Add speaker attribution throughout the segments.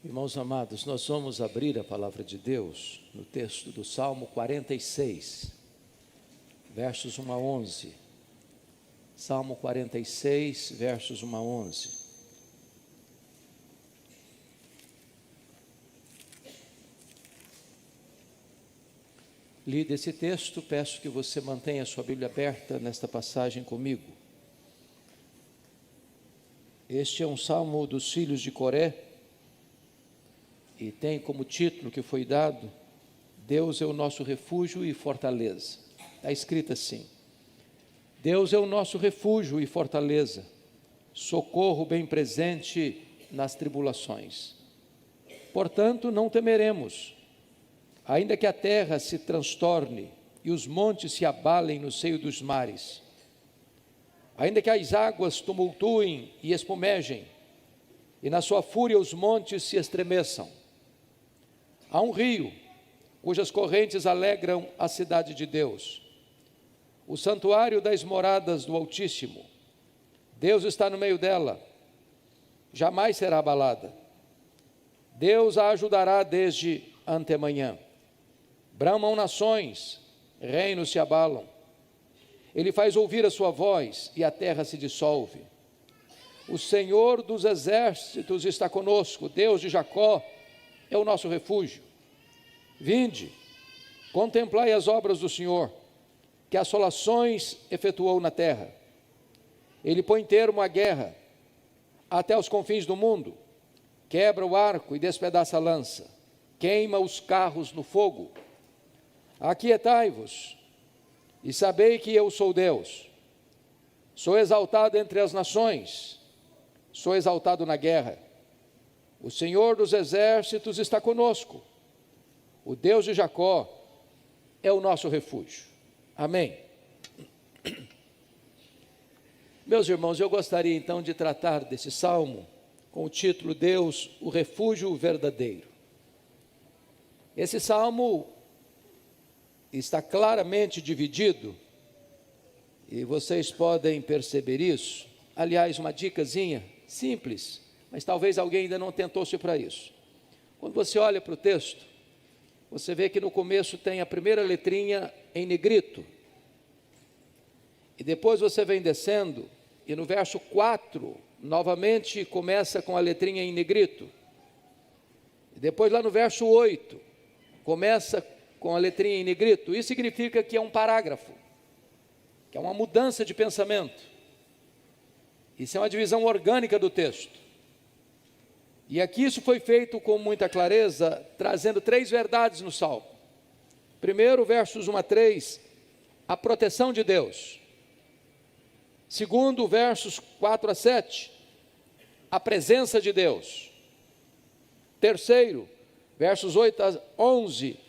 Speaker 1: Irmãos amados, nós vamos abrir a palavra de Deus no texto do Salmo 46, versos 1 a 11. Salmo 46, versos 1 a 11. Lido esse texto, peço que você mantenha a sua Bíblia aberta nesta passagem comigo. Este é um salmo dos filhos de Coré, e tem como título que foi dado, Deus é o nosso refúgio e fortaleza. Está escrito assim: Deus é o nosso refúgio e fortaleza, socorro bem presente nas tribulações. Portanto, não temeremos, ainda que a terra se transtorne e os montes se abalem no seio dos mares, ainda que as águas tumultuem e espumejem, e na sua fúria os montes se estremeçam. Há um rio, cujas correntes alegram a cidade de Deus, o santuário das moradas do Altíssimo. Deus está no meio dela, jamais será abalada. Deus a ajudará desde antemanhã. Bramam nações, reinos se abalam. Ele faz ouvir a sua voz e a terra se dissolve. O Senhor dos exércitos está conosco, Deus de Jacó é o nosso refúgio. Vinde, contemplai as obras do Senhor, que assolações efetuou na terra. Ele põe termo à guerra, até os confins do mundo, quebra o arco e despedaça a lança, queima os carros no fogo. Aquietai-vos, e sabei que eu sou Deus. Sou exaltado entre as nações, sou exaltado na guerra. O Senhor dos exércitos está conosco. O Deus de Jacó é o nosso refúgio. Amém. Meus irmãos, eu gostaria então de tratar desse salmo com o título Deus, o refúgio verdadeiro. Esse salmo está claramente dividido, e vocês podem perceber isso. Aliás, uma dicasinha simples, mas talvez alguém ainda não tentou-se para isso. Quando você olha para o texto, você vê que no começo tem a primeira letrinha em negrito, e depois você vem descendo, e no verso 4, novamente começa com a letrinha em negrito, e depois lá no verso 8, começa com a letrinha em negrito. Isso significa que é um parágrafo, que é uma mudança de pensamento. Isso é uma divisão orgânica do texto. E aqui isso foi feito com muita clareza, trazendo três verdades no salmo. Primeiro, versos 1 a 3, a proteção de Deus. Segundo, versos 4 a 7, a presença de Deus. Terceiro, versos 8 a 11,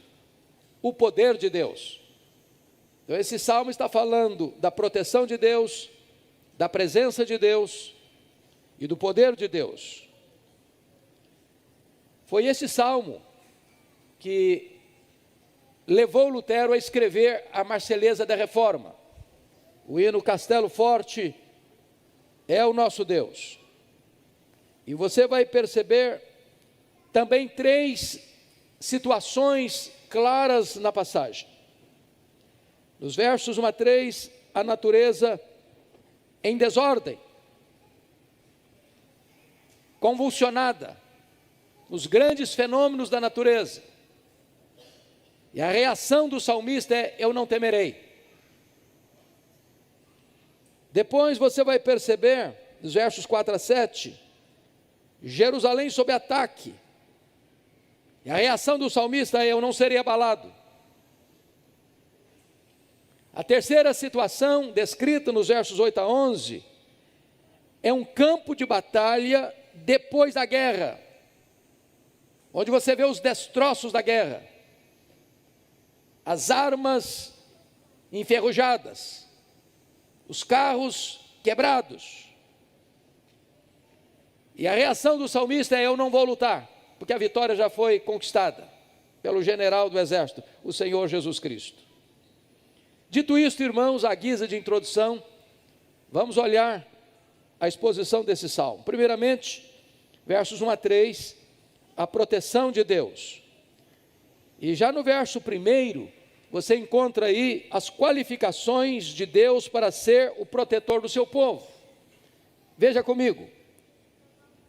Speaker 1: o poder de Deus. Então esse salmo está falando da proteção de Deus, da presença de Deus e do poder de Deus. Foi esse salmo que levou Lutero a escrever a Marselhesa da Reforma. O hino Castelo Forte é o nosso Deus. E você vai perceber também três situações claras na passagem. Nos versos 1 a 3, a natureza em desordem, convulsionada, os grandes fenômenos da natureza. E a reação do salmista é: eu não temerei. Depois você vai perceber, nos versos 4 a 7, Jerusalém sob ataque. E a reação do salmista é: eu não serei abalado. A terceira situação, descrita nos versos 8 a 11, é um campo de batalha depois da guerra, onde você vê os destroços da guerra, as armas enferrujadas, os carros quebrados. E a reação do salmista é: eu não vou lutar, porque a vitória já foi conquistada pelo general do exército, o Senhor Jesus Cristo. Dito isto, irmãos, à guisa de introdução, vamos olhar a exposição desse salmo. Primeiramente, versos 1 a 3, a proteção de Deus. E já no verso 1, você encontra aí as qualificações de Deus para ser o protetor do seu povo. Veja comigo.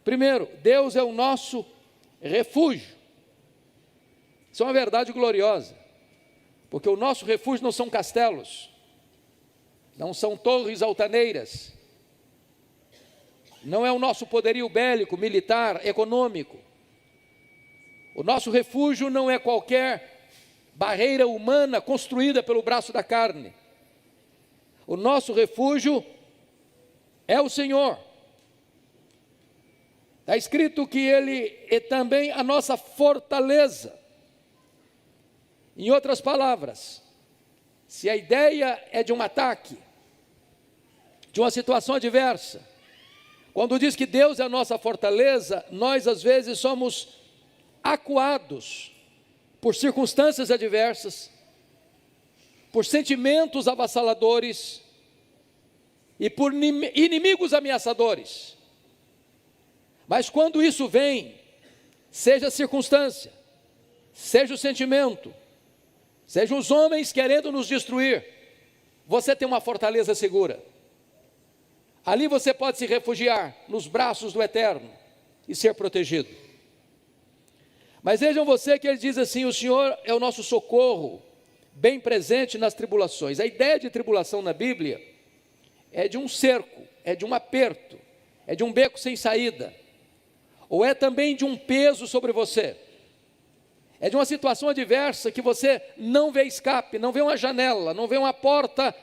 Speaker 1: Primeiro, Deus é o nosso refúgio. Isso é uma verdade gloriosa, porque o nosso refúgio não são castelos, não são torres altaneiras, não é o nosso poderio bélico, militar, econômico. O nosso refúgio não é qualquer barreira humana construída pelo braço da carne. O nosso refúgio é o Senhor. Está escrito que Ele é também a nossa fortaleza. Em outras palavras, se a ideia é de um ataque, de uma situação adversa, quando diz que Deus é a nossa fortaleza, nós às vezes somos acuados por circunstâncias adversas, por sentimentos avassaladores e por inimigos ameaçadores. Mas quando isso vem, seja a circunstância, seja o sentimento, sejam os homens querendo nos destruir, você tem uma fortaleza segura. Ali você pode se refugiar nos braços do Eterno e ser protegido. Mas vejam você que ele diz assim: o Senhor é o nosso socorro, bem presente nas tribulações. A ideia de tribulação na Bíblia é de um cerco, é de um aperto, é de um beco sem saída, ou é também de um peso sobre você. É de uma situação adversa que você não vê escape, não vê uma janela, não vê uma porta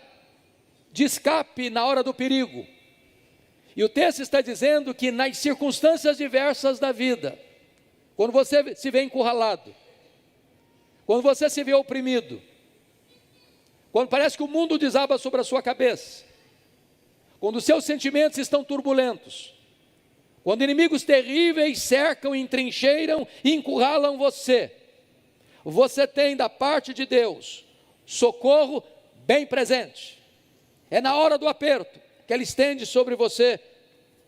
Speaker 1: de escape na hora do perigo. E o texto está dizendo que nas circunstâncias diversas da vida, quando você se vê encurralado, quando você se vê oprimido, quando parece que o mundo desaba sobre a sua cabeça, quando os seus sentimentos estão turbulentos, quando inimigos terríveis cercam, entrincheiram e encurralam você, você tem da parte de Deus socorro bem presente. É na hora do aperto que Ele estende sobre você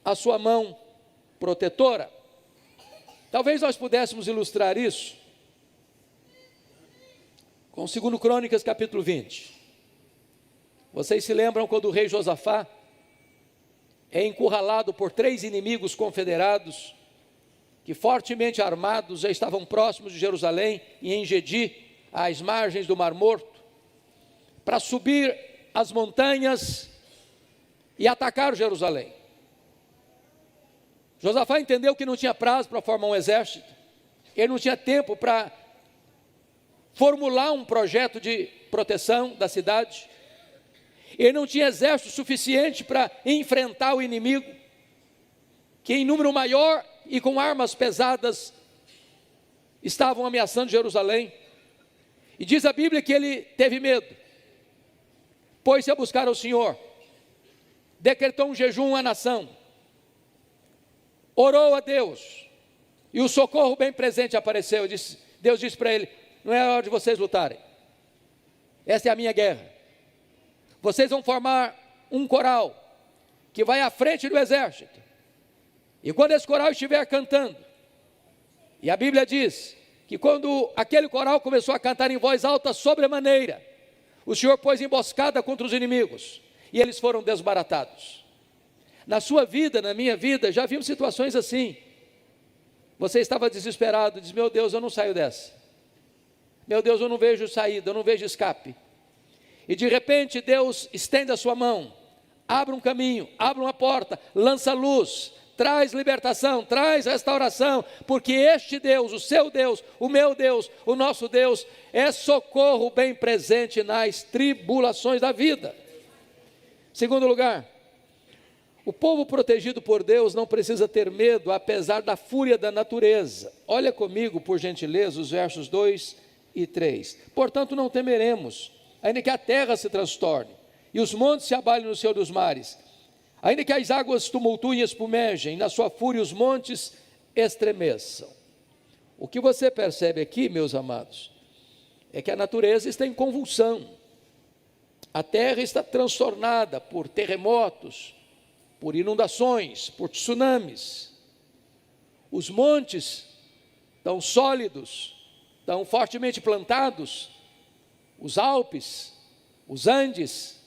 Speaker 1: a sua mão protetora. Talvez nós pudéssemos ilustrar isso com 2 Crônicas capítulo 20. Vocês se lembram quando o rei Josafá é encurralado por 3 inimigos confederados, que fortemente armados já estavam próximos de Jerusalém e em Engedi, às margens do Mar Morto, para subir as montanhas e atacar Jerusalém. Josafá entendeu que não tinha prazo para formar um exército, ele não tinha tempo para formular um projeto de proteção da cidade, ele não tinha exército suficiente para enfrentar o inimigo, que em número maior e com armas pesadas estavam ameaçando Jerusalém. E diz a Bíblia que ele teve medo, pôs-se a buscar ao Senhor, decretou um jejum à nação, orou a Deus, e o socorro bem presente apareceu. Deus disse para ele: não é hora de vocês lutarem, essa é a minha guerra. Vocês vão formar um coral que vai à frente do exército, e quando esse coral estiver cantando, e a Bíblia diz que quando aquele coral começou a cantar em voz alta sobremaneira, o Senhor pôs emboscada contra os inimigos, e eles foram desbaratados. Na sua vida, na minha vida, já vimos situações assim. Você estava desesperado, diz: meu Deus, eu não saio dessa, meu Deus, eu não vejo saída, eu não vejo escape. E de repente Deus estende a sua mão, abre um caminho, abre uma porta, lança luz, traz libertação, traz restauração, porque este Deus, o seu Deus, o meu Deus, o nosso Deus, é socorro bem presente nas tribulações da vida. Segundo lugar, o povo protegido por Deus não precisa ter medo, apesar da fúria da natureza. Olha comigo, por gentileza, os versos 2 e 3. Portanto, não temeremos, ainda que a terra se transtorne, e os montes se abalem no seio dos mares, ainda que as águas tumultuem e espumejem, na sua fúria os montes estremeçam. O que você percebe aqui, meus amados, é que a natureza está em convulsão, a terra está transtornada por terremotos, por inundações, por tsunamis. Os montes tão sólidos, tão fortemente plantados, os Alpes, os Andes,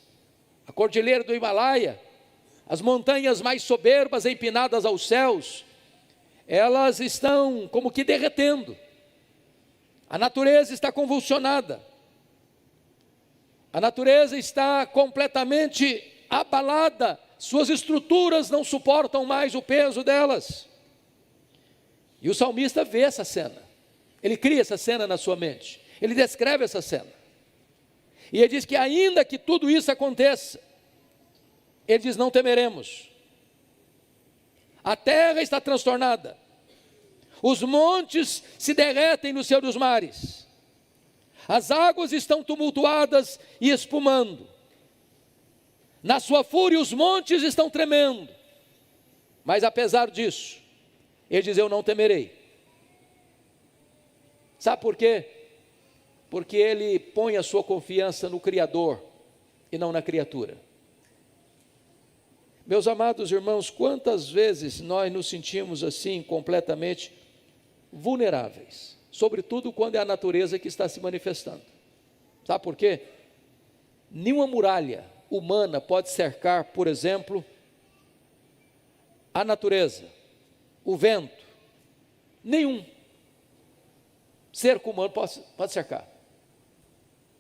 Speaker 1: a Cordilheira do Himalaia, as montanhas mais soberbas empinadas aos céus, elas estão como que derretendo. A natureza está convulsionada. A natureza está completamente abalada. Suas estruturas não suportam mais o peso delas. E o salmista vê essa cena. Ele cria essa cena na sua mente. Ele descreve essa cena. E ele diz que ainda que tudo isso aconteça, ele diz: não temeremos. A terra está transtornada. Os montes se derretem no seio dos mares. As águas estão tumultuadas e espumando. Na sua fúria os montes estão tremendo. Mas apesar disso, ele diz: eu não temerei. Sabe por quê? Porque ele põe a sua confiança no Criador e não na criatura. Meus amados irmãos, quantas vezes nós nos sentimos assim completamente vulneráveis, sobretudo quando é a natureza que está se manifestando. Sabe por quê? Nenhuma muralha humana pode cercar, por exemplo, a natureza, o vento. Nenhum cerco humano pode cercar.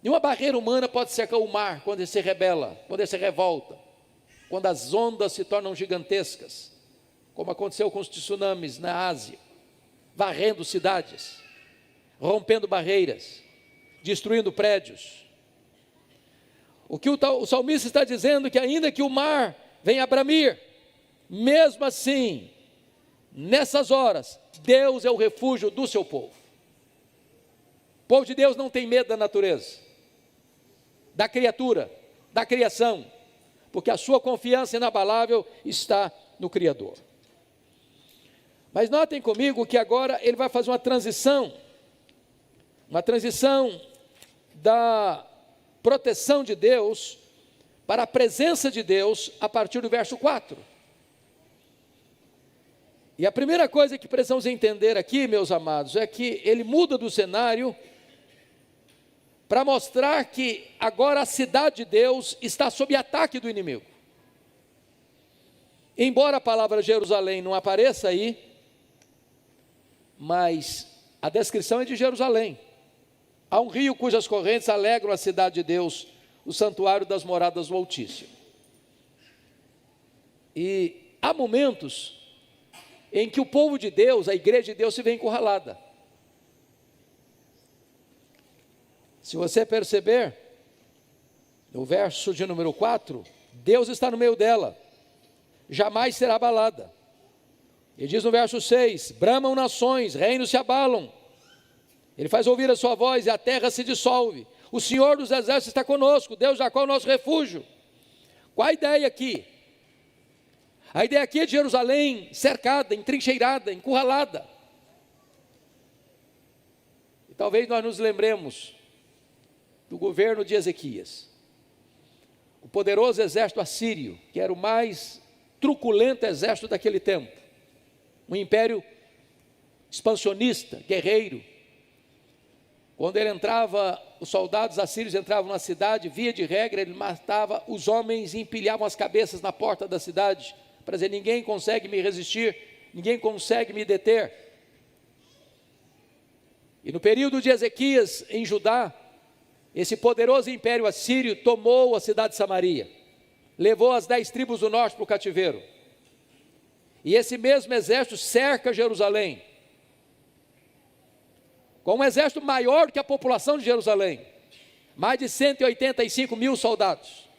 Speaker 1: Nenhuma barreira humana pode cercar o mar quando ele se rebela, quando ele se revolta, quando as ondas se tornam gigantescas, como aconteceu com os tsunamis na Ásia, varrendo cidades, rompendo barreiras, destruindo prédios. O que o salmista está dizendo é que ainda que o mar venha a bramir, mesmo assim, nessas horas, Deus é o refúgio do seu povo. O povo de Deus não tem medo da natureza, da criatura, da criação, porque a sua confiança inabalável está no Criador. Mas notem comigo que agora ele vai fazer uma transição da proteção de Deus para a presença de Deus a partir do verso 4. E a primeira coisa que precisamos entender aqui, meus amados, é que ele muda do cenário para mostrar que agora a cidade de Deus está sob ataque do inimigo. Embora a palavra Jerusalém não apareça aí, mas a descrição é de Jerusalém. Há um rio cujas correntes alegram a cidade de Deus, o santuário das moradas do Altíssimo. E há momentos em que o povo de Deus, a igreja de Deus, se vê encurralada. Se você perceber, no verso de número 4, Deus está no meio dela, jamais será abalada. Ele diz no verso 6, bramam nações, reinos se abalam. Ele faz ouvir a sua voz e a terra se dissolve. O Senhor dos exércitos está conosco, Deus de Jacó é o nosso refúgio. Qual a ideia aqui? A ideia aqui é de Jerusalém cercada, entrincheirada, encurralada. E talvez nós nos lembremos do governo de Ezequias. O poderoso exército assírio, que era o mais truculento exército daquele tempo. Um império expansionista, guerreiro. Quando ele entrava, os soldados assírios entravam na cidade, via de regra, ele matava os homens e empilhavam as cabeças na porta da cidade, para dizer: ninguém consegue me resistir, ninguém consegue me deter. E no período de Ezequias, em Judá, esse poderoso império assírio tomou a cidade de Samaria, levou as 10 tribos do norte para o cativeiro. E esse mesmo exército cerca Jerusalém, com um exército maior do que a população de Jerusalém, mais de 185 mil soldados.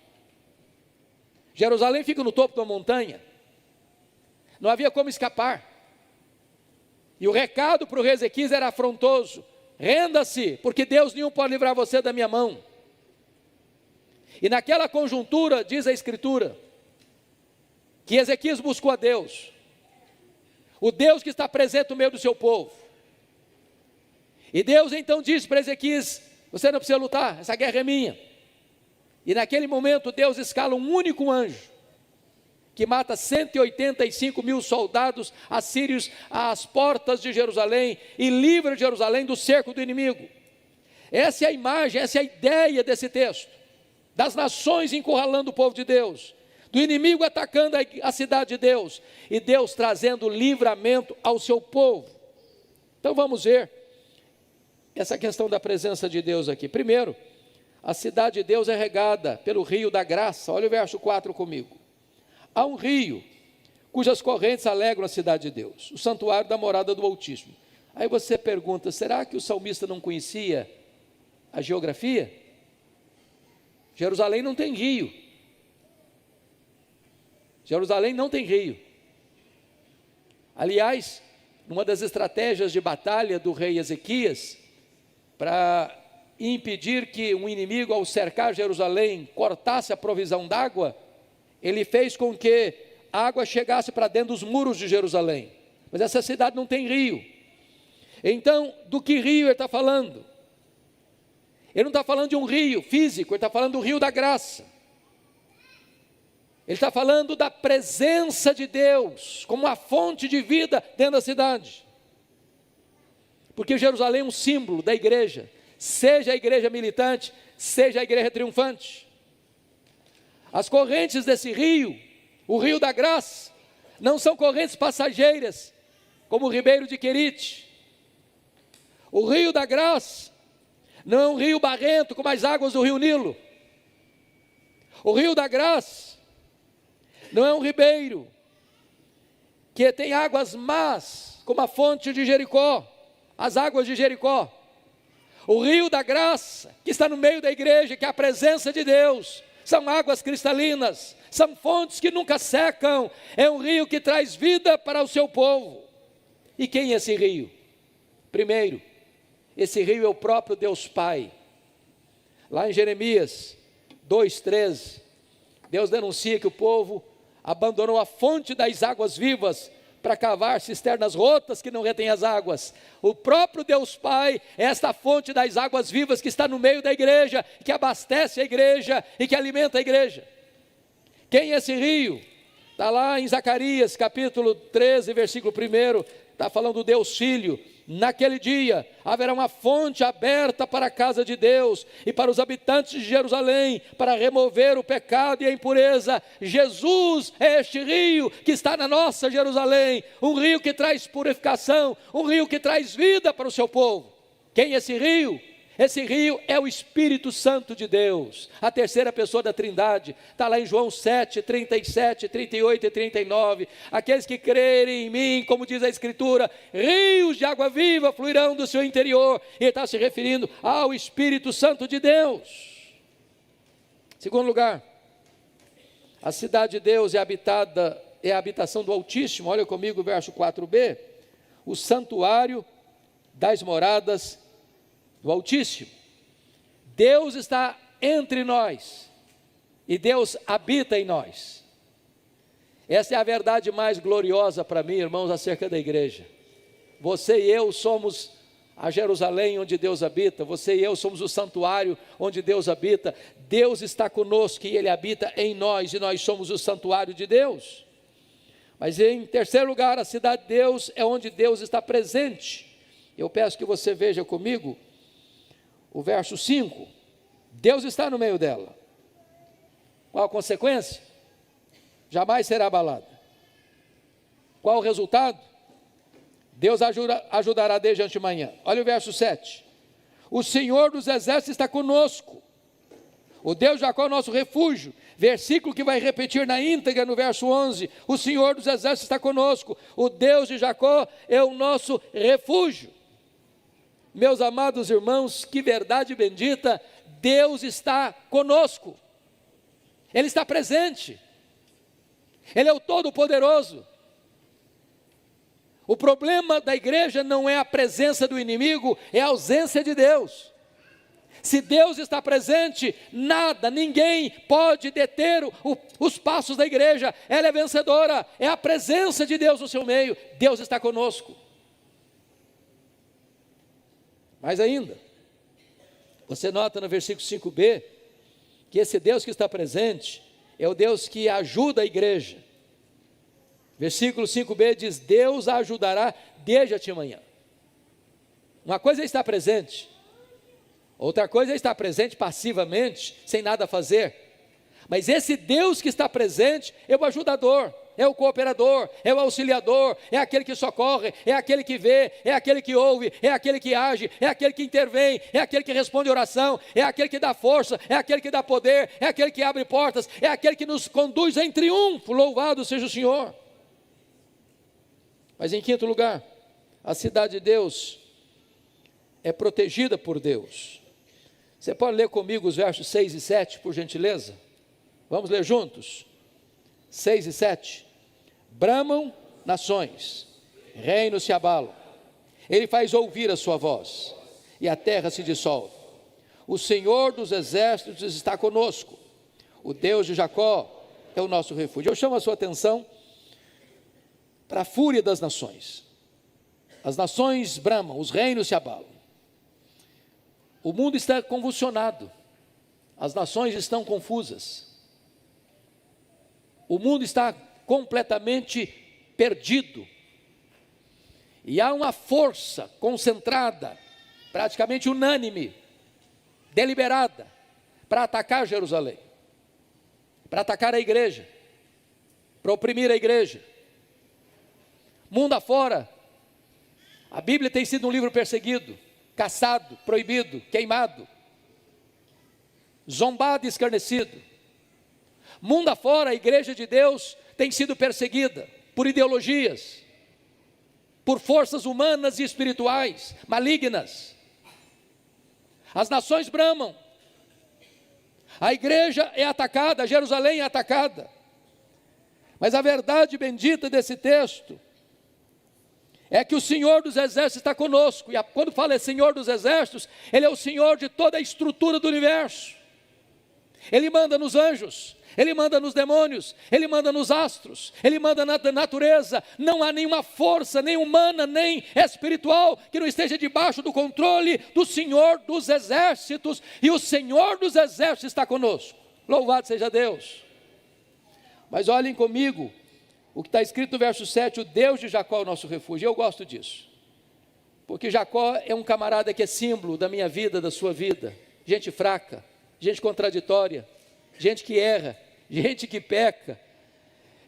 Speaker 1: Jerusalém fica no topo de uma montanha, não havia como escapar. E o recado para o rei Ezequias era afrontoso: renda-se, porque Deus nenhum pode livrar você da minha mão. E naquela conjuntura, diz a Escritura, que Ezequias buscou a Deus, o Deus que está presente no meio do seu povo. E Deus então disse para Ezequias: você não precisa lutar, essa guerra é minha. E naquele momento Deus escala um único anjo, que mata 185 mil soldados assírios às portas de Jerusalém e livra Jerusalém do cerco do inimigo. Essa é a imagem, essa é a ideia desse texto, das nações encurralando o povo de Deus, do inimigo atacando a cidade de Deus, e Deus trazendo livramento ao seu povo. Então vamos ver essa questão da presença de Deus aqui. Primeiro, a cidade de Deus é regada pelo rio da graça. Olha o verso 4 comigo. Há um rio cujas correntes alegram a cidade de Deus, o santuário da morada do Altíssimo. Aí você pergunta, será que o salmista não conhecia a geografia? Jerusalém não tem rio. Jerusalém não tem rio. Aliás, uma das estratégias de batalha do rei Ezequias, para impedir que um inimigo, ao cercar Jerusalém, cortasse a provisão d'água, ele fez com que a água chegasse para dentro dos muros de Jerusalém. Mas essa cidade não tem rio. Então, do que rio ele está falando? Ele não está falando de um rio físico, ele está falando do rio da graça. Ele está falando da presença de Deus, como uma fonte de vida dentro da cidade. Porque Jerusalém é um símbolo da igreja, seja a igreja militante, seja a igreja triunfante. As correntes desse rio, o rio da graça, não são correntes passageiras, como o ribeiro de Querite. O rio da graça não é um rio barrento, como as águas do rio Nilo. O rio da graça não é um ribeiro que tem águas más, como a fonte de Jericó, as águas de Jericó. O rio da graça, que está no meio da igreja, que é a presença de Deus, são águas cristalinas, são fontes que nunca secam, é um rio que traz vida para o seu povo. E quem é esse rio? Primeiro, esse rio é o próprio Deus Pai. Lá em Jeremias 2,13, Deus denuncia que o povo abandonou a fonte das águas vivas para cavar cisternas rotas que não retêm as águas. O próprio Deus Pai é esta fonte das águas vivas que está no meio da igreja, que abastece a igreja e que alimenta a igreja. Quem é esse rio? Está lá em Zacarias capítulo 13, versículo 1, está falando do Deus Filho. Naquele dia haverá uma fonte aberta para a casa de Deus e para os habitantes de Jerusalém, para remover o pecado e a impureza. Jesus é este rio que está na nossa Jerusalém, um rio que traz purificação, um rio que traz vida para o seu povo. Quem é esse rio? Esse rio é o Espírito Santo de Deus, a terceira pessoa da Trindade. Está lá em João 7, 37, 38 e 39. Aqueles que crerem em mim, como diz a Escritura, rios de água viva fluirão do seu interior. E ele está se referindo ao Espírito Santo de Deus. Segundo lugar, a cidade de Deus é habitada, é a habitação do Altíssimo. Olha comigo o verso 4b. O santuário das moradas do Altíssimo. Deus está entre nós e Deus habita em nós. Essa é a verdade mais gloriosa para mim, irmãos, acerca da igreja. Você e eu somos a Jerusalém onde Deus habita. Você e eu somos o santuário onde Deus habita. Deus está conosco e Ele habita em nós, e nós somos o santuário de Deus. Mas em terceiro lugar, a cidade de Deus é onde Deus está presente. Eu peço que você veja comigo o verso 5, Deus está no meio dela. Qual a consequência? Jamais será abalada. Qual o resultado? Deus ajudará desde antemanhã. Olha o verso 7. O Senhor dos exércitos está conosco. O Deus de Jacó é o nosso refúgio. Versículo que vai repetir na íntegra no verso 11. O Senhor dos exércitos está conosco. O Deus de Jacó é o nosso refúgio. Meus amados irmãos, que verdade bendita, Deus está conosco, Ele está presente, Ele é o Todo-Poderoso. O problema da igreja não é a presença do inimigo, é a ausência de Deus. Se Deus está presente, nada, ninguém pode deter os passos da igreja. Ela é vencedora, é a presença de Deus no seu meio. Deus está conosco. Mais ainda, você nota no versículo 5b, que esse Deus que está presente, é o Deus que ajuda a igreja, Versículo 5b diz: Deus a ajudará desde a manhã. Uma coisa é estar presente, outra coisa é estar presente passivamente, sem nada fazer. Mas esse Deus que está presente é o ajudador, é o cooperador, é o auxiliador, é aquele que socorre, é aquele que vê, é aquele que ouve, é aquele que age, é aquele que intervém, é aquele que responde oração, é aquele que dá força, é aquele que dá poder, é aquele que abre portas, é aquele que nos conduz em triunfo. Louvado seja o Senhor. Mas em quinto lugar, a cidade de Deus é protegida por Deus. Você pode ler comigo os versos 6 e 7, por gentileza? Vamos ler juntos? 6 e 7. Bramam nações, reinos se abalam, ele faz ouvir a sua voz, e a terra se dissolve. O Senhor dos exércitos está conosco, o Deus de Jacó é o nosso refúgio. Eu chamo a sua atenção para a fúria das nações. As nações bramam, os reinos se abalam. O mundo está convulsionado, as nações estão confusas, o mundo está completamente perdido, e há uma força concentrada, praticamente unânime, deliberada, para atacar Jerusalém, para atacar a igreja, para oprimir a igreja. Mundo afora, a Bíblia tem sido um livro perseguido, caçado, proibido, queimado, zombado e escarnecido. Mundo afora, a igreja de Deus tem sido perseguida por ideologias, por forças humanas e espirituais malignas. As nações bramam, a igreja é atacada, Jerusalém é atacada. Mas a verdade bendita desse texto é que o Senhor dos exércitos está conosco. E quando fala é Senhor dos exércitos, Ele é o Senhor de toda a estrutura do universo. Ele manda nos anjos, Ele manda nos demônios, Ele manda nos astros, Ele manda na natureza. Não há nenhuma força, nem humana, nem espiritual, que não esteja debaixo do controle do Senhor dos exércitos. E o Senhor dos exércitos está conosco. Louvado seja Deus. Mas olhem comigo o que está escrito no verso 7, o Deus de Jacó é o nosso refúgio. Eu gosto disso, porque Jacó é um camarada que é símbolo da minha vida, da sua vida. Gente fraca, gente contraditória, gente que erra, gente que peca,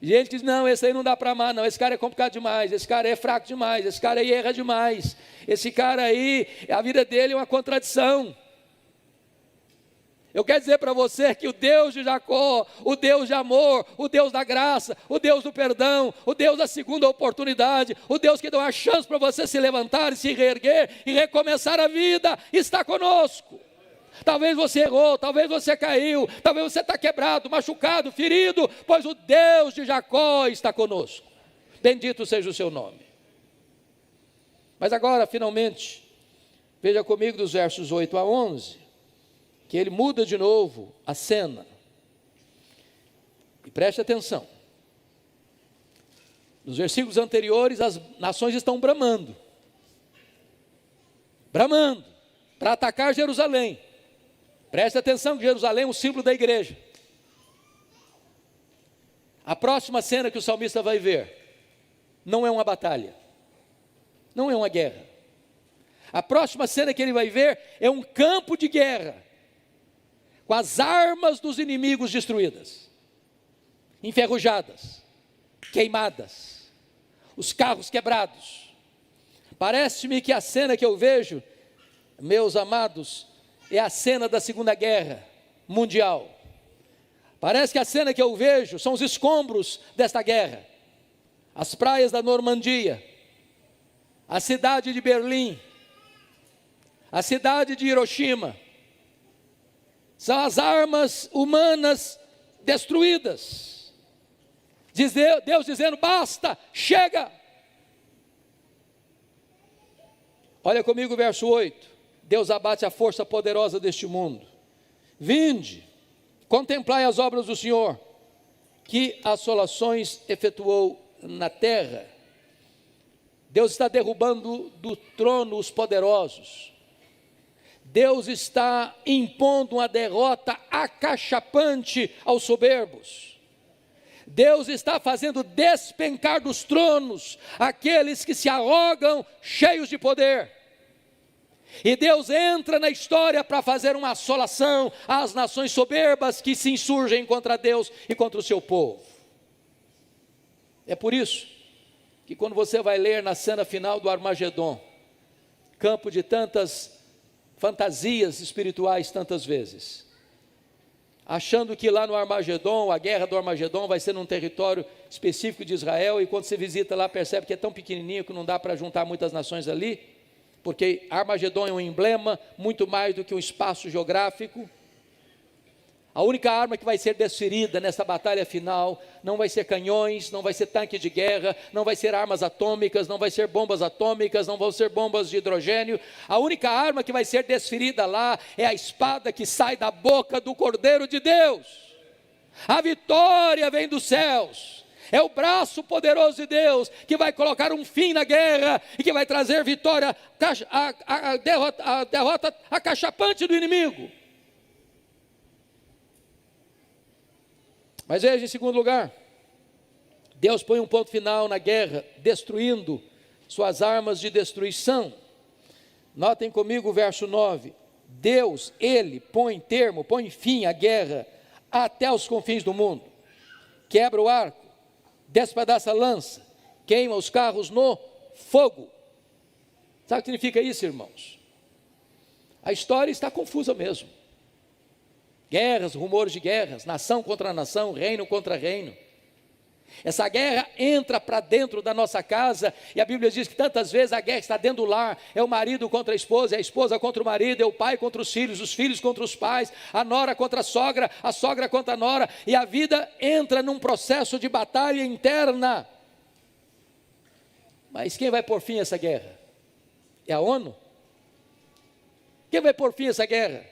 Speaker 1: gente que diz: não, esse aí não dá para amar, não, esse cara é complicado demais, esse cara é fraco demais, esse cara aí erra demais, esse cara aí, a vida dele é uma contradição. Eu quero dizer para você que o Deus de Jacó, o Deus de amor, o Deus da graça, o Deus do perdão, o Deus da segunda oportunidade, o Deus que dá uma chance para você se levantar e se reerguer e recomeçar a vida, está conosco. Talvez você errou, talvez você caiu, talvez você está quebrado, machucado, ferido, pois o Deus de Jacó está conosco. Bendito seja o seu nome. Mas agora, finalmente, veja comigo dos versos 8 a 11, que ele muda de novo a cena. E preste atenção. Nos versículos anteriores, as nações estão bramando, para atacar Jerusalém. Preste atenção que Jerusalém é um símbolo da igreja. A próxima cena que o salmista vai ver, não é uma batalha, não é uma guerra. A próxima cena que ele vai ver é um campo de guerra, com as armas dos inimigos destruídas, enferrujadas, queimadas, os carros quebrados. Parece-me que a cena que eu vejo, meus amados, é a cena da Segunda Guerra Mundial. Parece que a cena que eu vejo são os escombros desta guerra, as praias da Normandia, a cidade de Berlim, a cidade de Hiroshima. São as armas humanas destruídas. Deus dizendo: basta, chega. Olha comigo o verso 8. Deus abate a força poderosa deste mundo. Vinde, contemplai as obras do Senhor, que assolações efetuou na terra. Deus está derrubando do trono os poderosos. Deus está impondo uma derrota acachapante aos soberbos. Deus está fazendo despencar dos tronos aqueles que se arrogam cheios de poder. E Deus entra na história para fazer uma assolação às nações soberbas que se insurgem contra Deus e contra o seu povo. É por isso que quando você vai ler na cena final do Armagedon, campo de tantas fantasias espirituais tantas vezes, achando que lá no Armagedon, a guerra do Armagedon vai ser num território específico de Israel, e quando você visita lá percebe que é tão pequenininho que não dá para juntar muitas nações ali, porque Armagedon é um emblema muito mais do que um espaço geográfico. A única arma que vai ser desferida nessa batalha final não vai ser canhões, não vai ser tanque de guerra, não vai ser armas atômicas, não vai ser bombas atômicas, não vão ser bombas de hidrogênio. A única arma que vai ser desferida lá é a espada que sai da boca do Cordeiro de Deus. A vitória vem dos céus. É o braço poderoso de Deus que vai colocar um fim na guerra e que vai trazer vitória, a derrota acachapante do inimigo. Mas veja, em segundo lugar, Deus põe um ponto final na guerra, destruindo suas armas de destruição. Notem comigo o verso 9. Deus, Ele põe fim à guerra até os confins do mundo. Quebra o arco, despedaça a lança, queima os carros no fogo. Sabe o que significa isso, irmãos? A história está confusa mesmo. Guerras, rumores de guerras, nação contra nação, reino contra reino. Essa guerra entra para dentro da nossa casa, e a Bíblia diz que tantas vezes a guerra está dentro do lar. É o marido contra a esposa contra o marido, é o pai contra os filhos contra os pais, a nora contra a sogra contra a nora, e a vida entra num processo de batalha interna. Mas quem vai pôr fim a essa guerra? É a ONU? Quem vai pôr fim a essa guerra?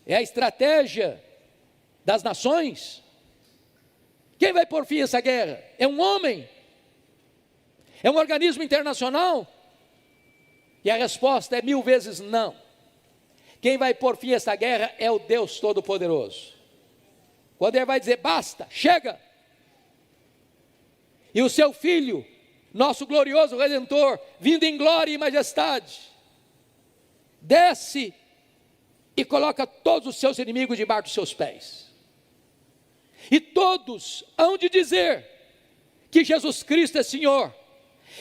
Speaker 1: É a estratégia das nações? Quem vai pôr fim a essa guerra? É um homem? É um organismo internacional? E a resposta é 1000 vezes não. Quem vai pôr fim a essa guerra é o Deus Todo-Poderoso. Quando Ele vai dizer, basta, chega. E o seu Filho, nosso glorioso Redentor, vindo em glória e majestade, desce e coloca todos os seus inimigos debaixo dos seus pés. E todos hão de dizer que Jesus Cristo é Senhor,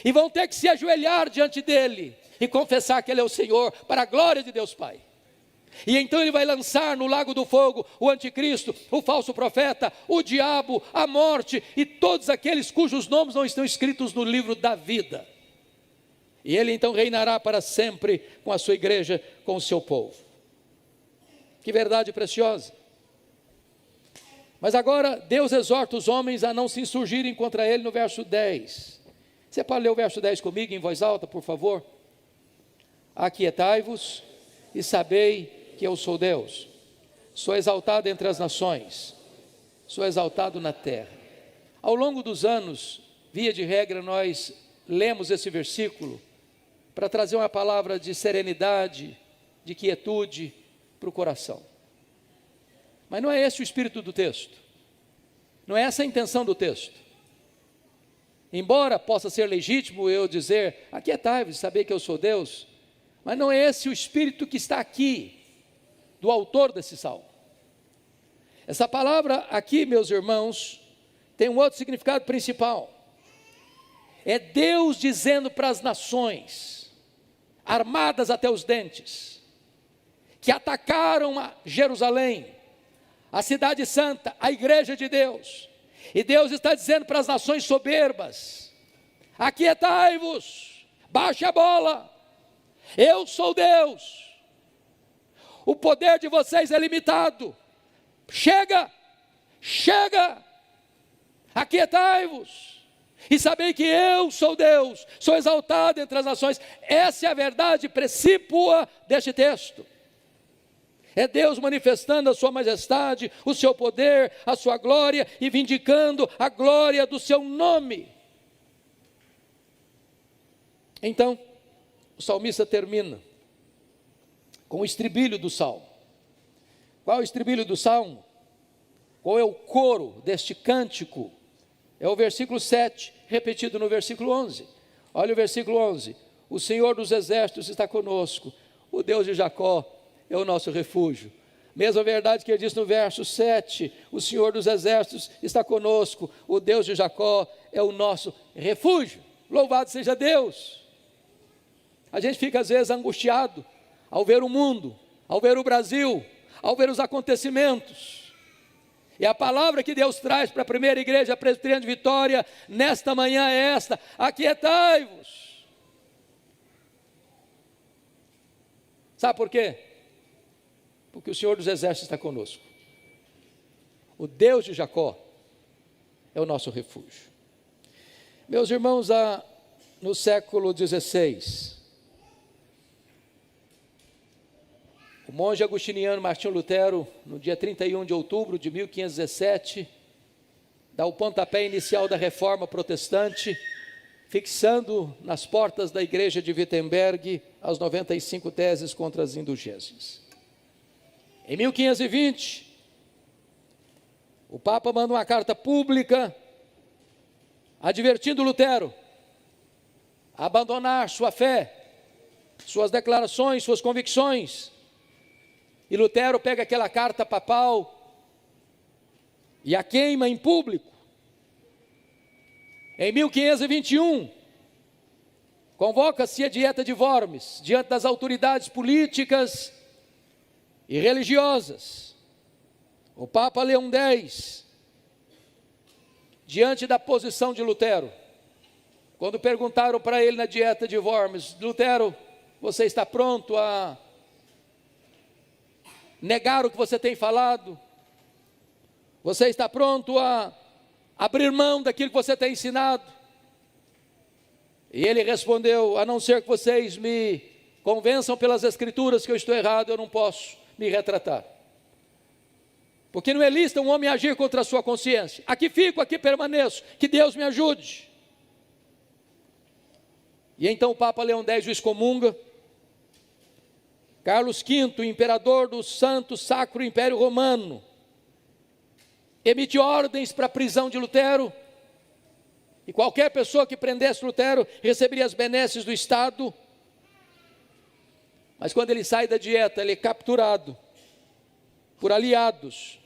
Speaker 1: e vão ter que se ajoelhar diante dEle, e confessar que Ele é o Senhor, para a glória de Deus Pai. E então Ele vai lançar no lago do fogo o anticristo, o falso profeta, o diabo, a morte, e todos aqueles cujos nomes não estão escritos no livro da vida. E Ele então reinará para sempre com a sua igreja, com o seu povo. Que verdade preciosa. Mas agora Deus exorta os homens a não se insurgirem contra Ele no verso 10. Você pode ler o verso 10 comigo em voz alta, por favor? Aquietai-vos e sabei que eu sou Deus. Sou exaltado entre as nações, sou exaltado na terra. Ao longo dos anos, via de regra, nós lemos esse versículo para trazer uma palavra de serenidade, de quietude para o coração. Mas não é esse o espírito do texto, não é essa a intenção do texto. Embora possa ser legítimo eu dizer, aquietai-vos e saber que eu sou Deus, mas não é esse o espírito que está aqui, do autor desse salmo. Essa palavra aqui, meus irmãos, tem um outro significado principal. É Deus dizendo para as nações, armadas até os dentes, que atacaram a Jerusalém, a cidade santa, a igreja de Deus, e Deus está dizendo para as nações soberbas, aquietai-vos, baixe a bola, eu sou Deus, o poder de vocês é limitado, chega, aquietai-vos, e sabei que eu sou Deus, sou exaltado entre as nações. Essa é a verdade precípua deste texto. É Deus manifestando a sua majestade, o seu poder, a sua glória, e vindicando a glória do seu nome. Então, o salmista termina com o estribilho do salmo. Qual é o estribilho do salmo? Qual é o coro deste cântico? É o versículo 7, repetido no versículo 11. Olha o versículo 11. O Senhor dos exércitos está conosco, o Deus de Jacó é o nosso refúgio. Mesma verdade que ele diz no verso 7, o Senhor dos exércitos está conosco, o Deus de Jacó é o nosso refúgio. Louvado seja Deus. A gente fica às vezes angustiado ao ver o mundo, ao ver o Brasil, ao ver os acontecimentos. E a palavra que Deus traz para a primeira igreja presbiteriana de Vitória, nesta manhã é esta: aquietai-vos. Sabe por quê? Porque o Senhor dos exércitos está conosco. O Deus de Jacó é o nosso refúgio. Meus irmãos, no século XVI, o monge agostiniano Martinho Lutero, no dia 31 de outubro de 1517, dá o pontapé inicial da reforma protestante, fixando nas portas da igreja de Wittenberg as 95 teses contra as indulgências. Em 1520, o Papa manda uma carta pública advertindo Lutero a abandonar sua fé, suas declarações, suas convicções. E Lutero pega aquela carta papal e a queima em público. Em 1521, convoca-se a Dieta de Worms diante das autoridades políticas e religiosas. O Papa Leão X, diante da posição de Lutero, quando perguntaram para ele na Dieta de Worms: Lutero, você está pronto a negar o que você tem falado? Você está pronto a abrir mão daquilo que você tem ensinado? E ele respondeu: a não ser que vocês me convençam pelas escrituras que eu estou errado, eu não posso me retratar. Porque não é lícito um homem agir contra a sua consciência. Aqui fico, aqui permaneço, que Deus me ajude. E então o Papa Leão X o excomunga. Carlos V, imperador do Santo Sacro Império Romano, emite ordens para a prisão de Lutero, e qualquer pessoa que prendesse Lutero receberia as benesses do Estado. Mas quando ele sai da dieta, ele é capturado por aliados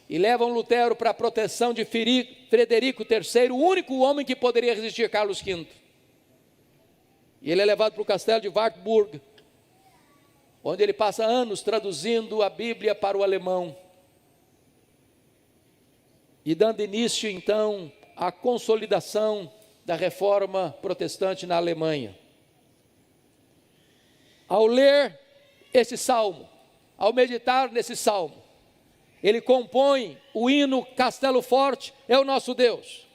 Speaker 1: e levam Lutero para a proteção de Frederico III, o único homem que poderia resistir a Carlos V. E ele é levado para o castelo de Wartburg, onde ele passa anos traduzindo a Bíblia para o alemão e dando início então à consolidação da reforma protestante na Alemanha. Ao ler esse salmo, ao meditar nesse salmo, ele compõe o hino Castelo Forte é o nosso Deus,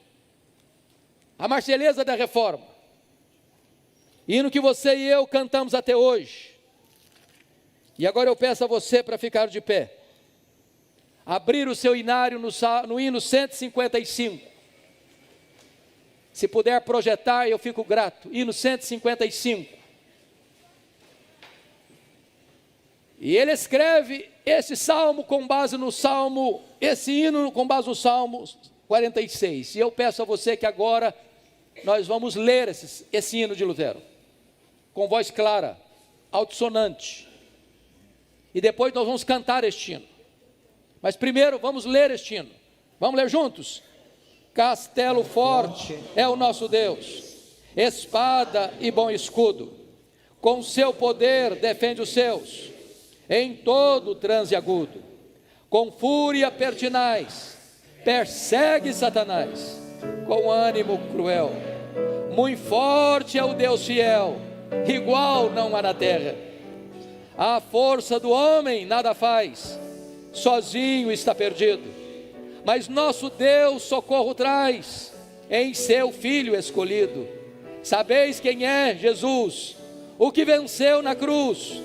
Speaker 1: a Marselhesa da Reforma, hino que você e eu cantamos até hoje. E agora eu peço a você para ficar de pé, abrir o seu inário no hino 155, se puder projetar eu fico grato, hino 155. E ele escreve esse salmo com base no salmo, esse hino com base no Salmo 46. E eu peço a você que agora nós vamos ler esse hino de Lutero, com voz clara, altissonante. E depois nós vamos cantar este hino. Mas primeiro vamos ler este hino. Vamos ler juntos? Castelo forte é o nosso Deus, espada e bom escudo, com seu poder defende os seus, em todo transe agudo, com fúria pertinaz, persegue Satanás, com ânimo cruel, muito forte é o Deus fiel, igual não há na terra, a força do homem nada faz, sozinho está perdido, mas nosso Deus socorro traz, em seu Filho escolhido, sabeis quem é Jesus, o que venceu na cruz,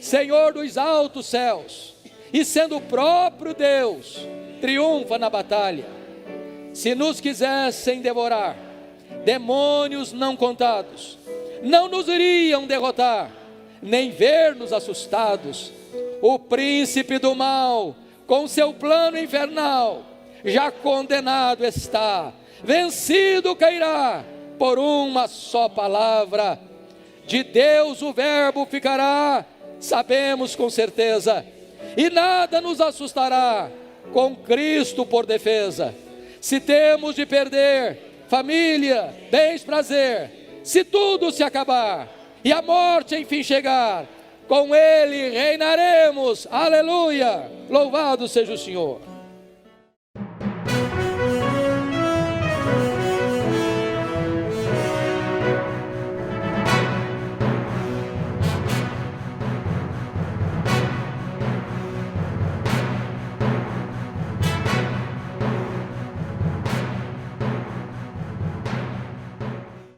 Speaker 1: Senhor dos altos céus, e sendo o próprio Deus, triunfa na batalha. Se nos quisessem devorar, demônios não contados, não nos iriam derrotar, nem ver-nos assustados. O príncipe do mal, com seu plano infernal, já condenado está, vencido cairá, por uma só palavra. De Deus o verbo ficará, sabemos com certeza, e nada nos assustará, com Cristo por defesa. Se temos de perder família, bens, prazer, se tudo se acabar, e a morte enfim chegar, com Ele reinaremos, aleluia, louvado seja o Senhor.